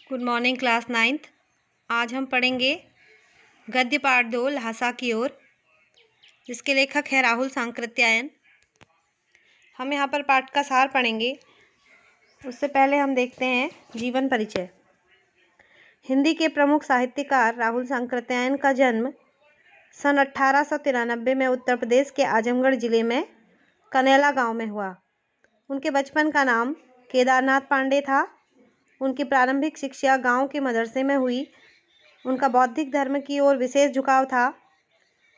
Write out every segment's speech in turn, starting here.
Good morning class 9th। आज हम पढ़ेंगे गद्य पाठ 2 ल्हासा की ओर, जिसके लेखक है राहुल सांकृत्यायन। हम यहाँ पर पाठ का सार पढ़ेंगे। उससे पहले हम देखते हैं जीवन परिचय। हिंदी के प्रमुख साहित्यकार राहुल सांकृत्यायन का जन्म सन 1893 में उत्तर प्रदेश के आजमगढ़ जिले में कनेला गांव में हुआ। उनके बचपन का नाम केदारनाथ पांडे था। उनकी प्रारंभिक शिक्षा गांव के मदरसे में हुई। उनका बौद्धिक धर्म की ओर विशेष झुकाव था।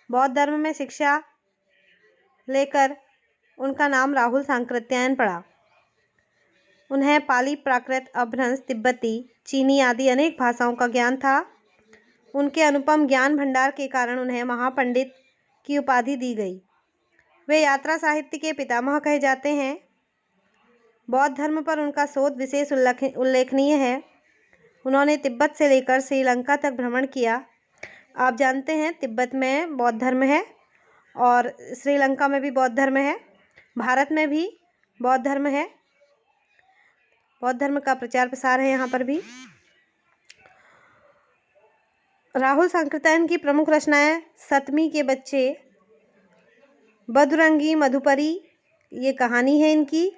बौद्ध धर्म में शिक्षा लेकर उनका नाम राहुल सांकृत्यायन पड़ा। उन्हें पाली, प्राकृत, अपभ्रंश, तिब्बती, चीनी आदि अनेक भाषाओं का ज्ञान था। उनके अनुपम ज्ञान भंडार के कारण उन्हें महापंडित की उपाधि दी गई। वे यात्रा साहित्य के पितामह कहे जाते हैं। बौद्ध धर्म पर उनका शोध विशेष उल्लेखनीय है। उन्होंने तिब्बत से लेकर श्रीलंका तक भ्रमण किया। आप जानते हैं तिब्बत में बौद्ध धर्म है और श्रीलंका में भी बौद्ध धर्म है। भारत में भी बौद्ध धर्म है। बौद्ध धर्म का प्रचार प्रसार है यहाँ पर भी। राहुल सांकृत्यायन की प्रमुख रचनाएं सतमी के बच्चे, बदुरंगी मधुपरी, ये कहानी है इनकी।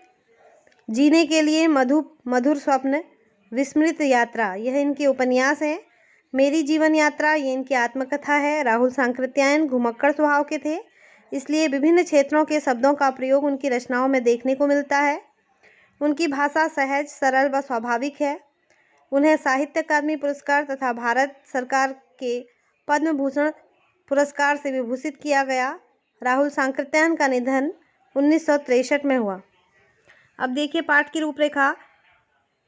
जीने के लिए मधुर स्वप्न, विस्मृत यात्रा, यह इनके उपन्यास है। मेरी जीवन यात्रा, ये इनकी आत्मकथा है। राहुल सांकृत्यायन घुमक्कड़ स्वभाव के थे, इसलिए विभिन्न क्षेत्रों के शब्दों का प्रयोग उनकी रचनाओं में देखने को मिलता है। उनकी भाषा सहज, सरल व स्वाभाविक है। उन्हें साहित्य अकादमी पुरस्कार तथा भारत सरकार के पद्म भूषण पुरस्कार से विभूषित किया गया। राहुल सांकृत्यायन का निधन 1963 में हुआ। अब देखिए पाठ की रूपरेखा।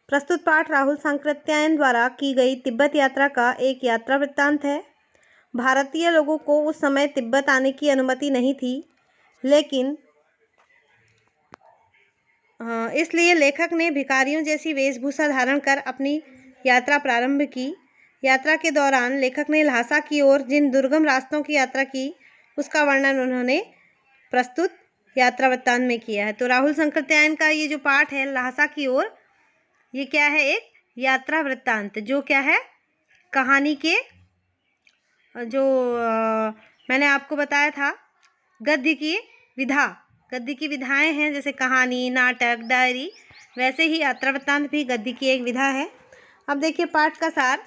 प्रस्तुत पाठ राहुल सांकृत्यायन द्वारा की गई तिब्बत यात्रा का एक यात्रा वृत्तांत है। भारतीय लोगों को उस समय तिब्बत आने की अनुमति नहीं थी, लेकिन इसलिए लेखक ने भिखारियों जैसी वेशभूषा धारण कर अपनी यात्रा प्रारंभ की। यात्रा के दौरान लेखक ने ल्हासा की ओर जिन दुर्गम रास्तों की यात्रा की, उसका वर्णन उन्होंने प्रस्तुत यात्रा वृत्तांत में किया है। तो राहुल सांकृत्यायन का ये जो पाठ है ल्हासा की ओर, ये क्या है? एक यात्रा वृत्तांत, जो क्या है? कहानी के जो मैंने आपको बताया था गद्य की विधाएं हैं, जैसे कहानी, नाटक, डायरी, वैसे ही यात्रा वृत्तांत भी गद्य की एक विधा है। अब देखिए पाठ का सार।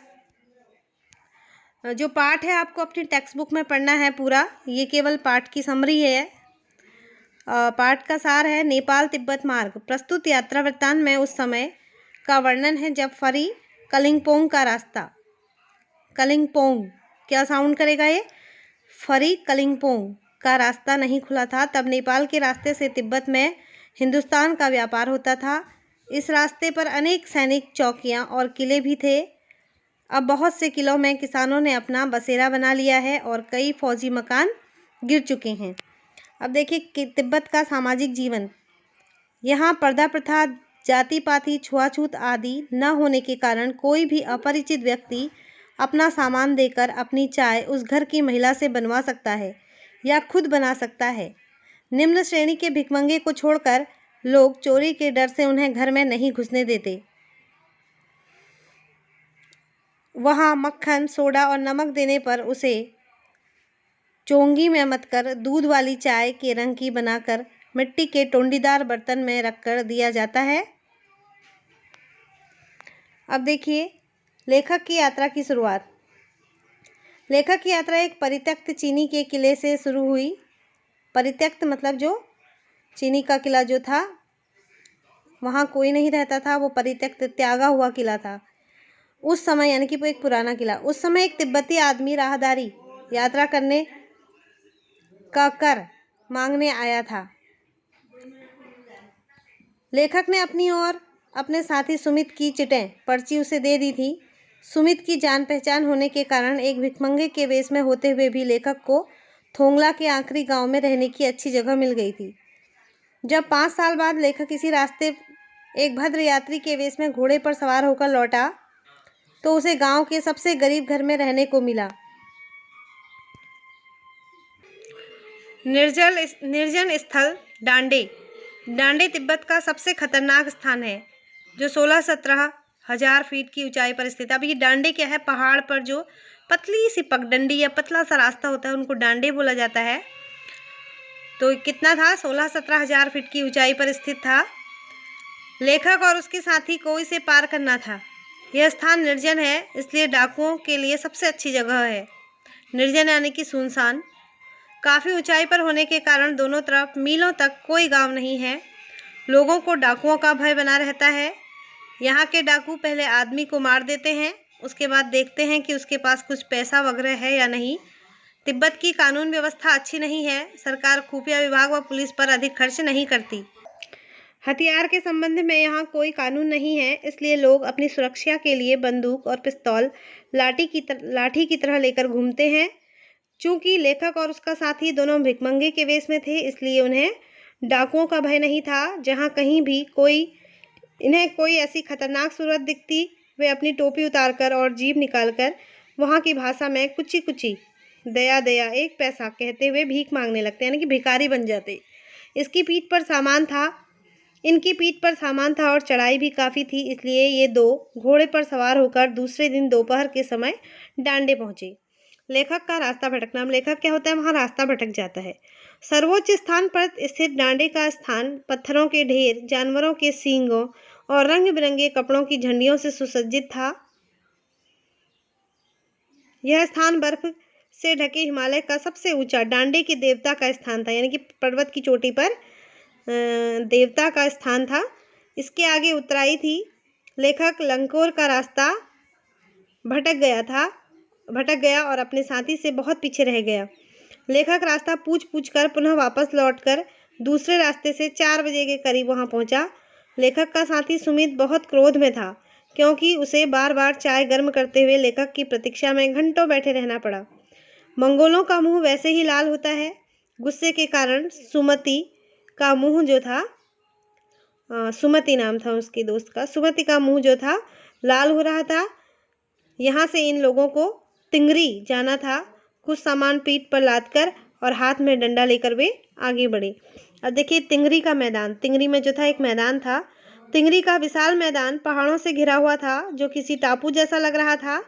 जो पाठ है आपको अपनी टेक्स्ट बुक में पढ़ना है पूरा, ये केवल पाठ की समरी है। पाठ का सार है नेपाल तिब्बत मार्ग। प्रस्तुत यात्रा वृत्तांत में उस समय का वर्णन है जब फरी कलिंपोंग का रास्ता, कलिंपोंग क्या साउंड करेगा ये? फरी कलिंपोंग का रास्ता नहीं खुला था। तब नेपाल के रास्ते से तिब्बत में हिंदुस्तान का व्यापार होता था। इस रास्ते पर अनेक सैनिक चौकियां और किले भी थे। अब बहुत से किलों में किसानों ने अपना बसेरा बना लिया है और कई फौजी मकान गिर चुके हैं। अब देखिए कि तिब्बत का सामाजिक जीवन। यहाँ पर्दा प्रथा, जाति पाति, छुआछूत आदि न होने के कारण कोई भी अपरिचित व्यक्ति अपना सामान देकर अपनी चाय उस घर की महिला से बनवा सकता है या खुद बना सकता है। निम्न श्रेणी के भिखमंगे को छोड़कर लोग चोरी के डर से उन्हें घर में नहीं घुसने देते। वहाँ मक्खन, सोडा और नमक देने पर उसे चोंगी में मत कर दूध वाली चाय के रंग की बनाकर मिट्टी के टोंडीदार बर्तन में रखकर दिया जाता है। अब देखिए लेखक की यात्रा की शुरुआत। लेखक की यात्रा एक परित्यक्त चीनी के किले से शुरू हुई। परित्यक्त मतलब जो चीनी का किला जो था, वहाँ कोई नहीं रहता था, वो परित्यक्त, त्यागा हुआ किला था उस समय, यानी कि वो एक पुराना किला। उस समय एक तिब्बती आदमी राहदारी यात्रा करने का कर मांगने आया था। लेखक ने अपनी और अपने साथी सुमित की चिटें पर्ची उसे दे दी थी। सुमित की जान पहचान होने के कारण एक भिखमंगे के वेश में होते हुए भी लेखक को थोंगला के आखिरी गांव में रहने की अच्छी जगह मिल गई थी। जब 5 साल बाद लेखक इसी रास्ते एक भद्र यात्री के वेश में घोड़े पर सवार होकर लौटा, तो उसे गांव के सबसे गरीब घर में रहने को मिला। निर्जन स्थल डांडे। डांडे तिब्बत का सबसे खतरनाक स्थान है, जो 1617 1000 फीट की ऊंचाई पर स्थित। अब ये डांडे क्या है, पहाड़ पर जो पतली सी पगडंडी या पतला सा रास्ता होता है उनको डांडे बोला जाता है। तो कितना था, 16-17 हजार फीट की ऊंचाई पर स्थित था। लेखक और उसके साथी को इसे पार करना था। यह स्थान निर्जन है, इसलिए डाकुओं के लिए सबसे अच्छी जगह है। निर्जन यानी कि सुनसान। काफ़ी ऊंचाई पर होने के कारण दोनों तरफ मीलों तक कोई गांव नहीं है। लोगों को डाकुओं का भय बना रहता है। यहाँ के डाकू पहले आदमी को मार देते हैं, उसके बाद देखते हैं कि उसके पास कुछ पैसा वगैरह है या नहीं। तिब्बत की कानून व्यवस्था अच्छी नहीं है। सरकार खुफिया विभाग व पुलिस पर अधिक खर्च नहीं करती। हथियार के संबंध में यहाँ कोई कानून नहीं है, इसलिए लोग अपनी सुरक्षा के लिए बंदूक और पिस्तौल लाठी की तरह लेकर घूमते हैं। चूंकि लेखक और उसका साथी दोनों भिखमंगे के वेश में थे, इसलिए उन्हें डाकुओं का भय नहीं था। जहाँ कहीं भी इन्हें कोई ऐसी खतरनाक सूरत दिखती, वे अपनी टोपी उतारकर और जीभ निकालकर वहाँ की भाषा में कुची कुची दया दया 1 पैसा कहते हुए भीख मांगने लगते, यानी कि भिखारी बन जाते। इनकी पीठ पर सामान था और चढ़ाई भी काफ़ी थी, इसलिए ये 2 घोड़े पर सवार होकर दूसरे दिन दोपहर के समय डांडे पहुँचे। लेखक का रास्ता भटकना। लेखक क्या होता है, वहाँ रास्ता भटक जाता है। सर्वोच्च स्थान पर स्थित डांडे का स्थान पत्थरों के ढेर, जानवरों के सींगों और रंग बिरंगे कपड़ों की झंडियों से सुसज्जित था। यह स्थान बर्फ से ढके हिमालय का सबसे ऊंचा डांडे के देवता का स्थान था, यानी कि पर्वत की चोटी पर देवता का स्थान था। इसके आगे उतराई थी। लेखक लंकोर का रास्ता भटक गया और अपने साथी से बहुत पीछे रह गया। लेखक रास्ता पूछ कर पुनः वापस लौटकर दूसरे रास्ते से 4 बजे के करीब वहां पहुंचा। लेखक का साथी सुमित बहुत क्रोध में था, क्योंकि उसे बार बार चाय गर्म करते हुए लेखक की प्रतीक्षा में घंटों बैठे रहना पड़ा। मंगोलों का मुंह वैसे ही लाल होता है। गुस्से के कारण सुमति का मुंह जो था, सुमति नाम था उसके दोस्त का, सुमति का मुंह जो था लाल हो रहा था। यहाँ से इन लोगों को तिंगरी जाना था। कुछ सामान पीठ पर लादकर और हाथ में डंडा लेकर वे आगे बढ़े। अब देखिए तिंगरी का मैदान, तिंगरी में जो था एक मैदान था। तिंगरी का विशाल मैदान पहाड़ों से घिरा हुआ था, जो किसी टापू जैसा लग रहा था।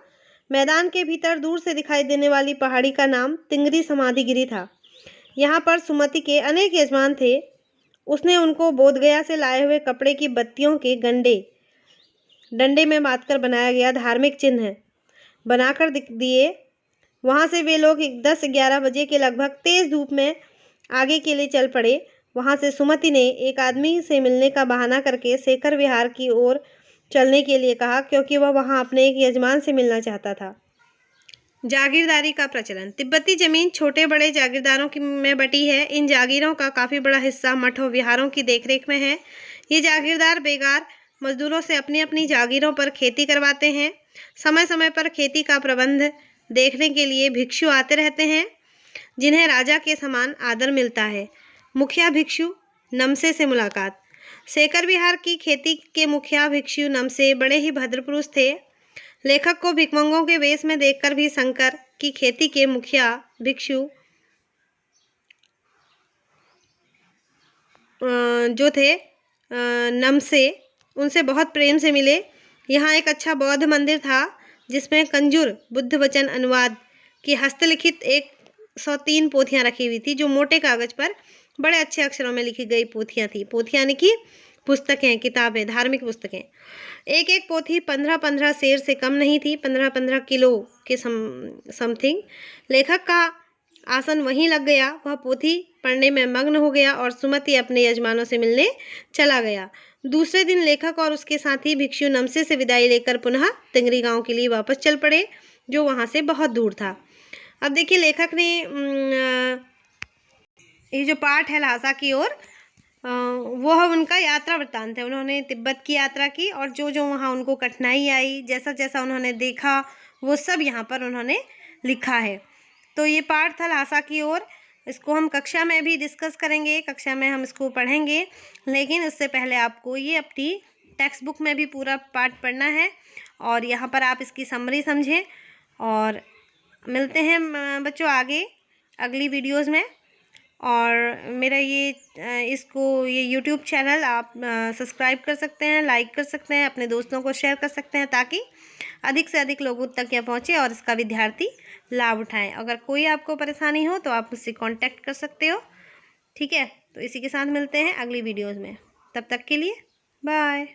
मैदान के भीतर दूर से दिखाई देने वाली पहाड़ी का नाम तिंगरी समाधिगिरी था। यहाँ पर सुमति के अनेक यजमान थे। उसने उनको बोधगया से लाए हुए कपड़े की बत्तियों के डंडे में बांधकर बनाया गया धार्मिक चिन्ह बनाकर दिए। वहाँ से वे लोग 10-11 बजे के लगभग तेज धूप में आगे के लिए चल पड़े। वहाँ से सुमति ने एक आदमी से मिलने का बहाना करके शेखर विहार की ओर चलने के लिए कहा, क्योंकि वह वहाँ अपने एक यजमान से मिलना चाहता था। जागीरदारी का प्रचलन। तिब्बती जमीन छोटे बड़े जागीरदारों में बटी है। इन जागीरों का काफ़ी बड़ा हिस्सा मठ और विहारों की देखरेख में है। ये जागीरदार बेगार मजदूरों से अपनी अपनी जागीरों पर खेती करवाते हैं। समय समय पर खेती का प्रबंध देखने के लिए भिक्षु आते रहते हैं, जिन्हें राजा के समान आदर मिलता है। मुखिया भिक्षु नमसे से मुलाकात। शेखर विहार की खेती के मुखिया भिक्षु नमसे बड़े ही भद्र पुरुष थे। लेखक को भिखमंगों के वेश में देखकर भी शंकर की खेती के मुखिया भिक्षु जो थे नमसे, उनसे बहुत प्रेम से मिले। यहाँ एक अच्छा बौद्ध मंदिर था, जिसमें कंजूर बुद्ध वचन अनुवाद की हस्तलिखित 103 पोथियाँ रखी हुई थी, जो मोटे कागज पर बड़े अच्छे अक्षरों में लिखी गई पोथियाँ थी। पोथियाँ यानी कि पुस्तकें, किताबें, धार्मिक पुस्तकें। एक एक पोथी 15-15 सेर से कम नहीं थी, 15-15 किलो के समथिंग। लेखक का आसन वहीं लग गया। वह पोथी पढ़ने में मग्न हो गया और सुमति अपने यजमानों से मिलने चला गया। दूसरे दिन लेखक और उसके साथी भिक्षु नमसे से विदाई लेकर पुनः तिंगरी गांव के लिए वापस चल पड़े, जो वहां से बहुत दूर था। अब देखिए लेखक ने ये जो पाठ है लहासा की ओर, वो उनका यात्रा वृत्तांत है। उन्होंने तिब्बत की यात्रा की और जो जो वहाँ उनको कठिनाई आई, जैसा जैसा उन्होंने देखा, वो सब यहाँ पर उन्होंने लिखा है। तो ये पाठ था लहासा की ओर। इसको हम कक्षा में भी डिस्कस करेंगे, कक्षा में हम इसको पढ़ेंगे, लेकिन उससे पहले आपको ये अपनी टेक्स्ट बुक में भी पूरा पाठ पढ़ना है और यहाँ पर आप इसकी समरी समझें। और मिलते हैं बच्चों आगे अगली वीडियोज़ में। और मेरा ये यूट्यूब चैनल आप सब्सक्राइब कर सकते हैं, लाइक कर सकते हैं, अपने दोस्तों को शेयर कर सकते हैं, ताकि अधिक से अधिक लोगों तक यह पहुँचे और इसका विद्यार्थी लाभ उठाएं। अगर कोई आपको परेशानी हो तो आप मुझसे कांटेक्ट कर सकते हो। ठीक है, तो इसी के साथ मिलते हैं अगली वीडियोज़ में। तब तक के लिए बाय।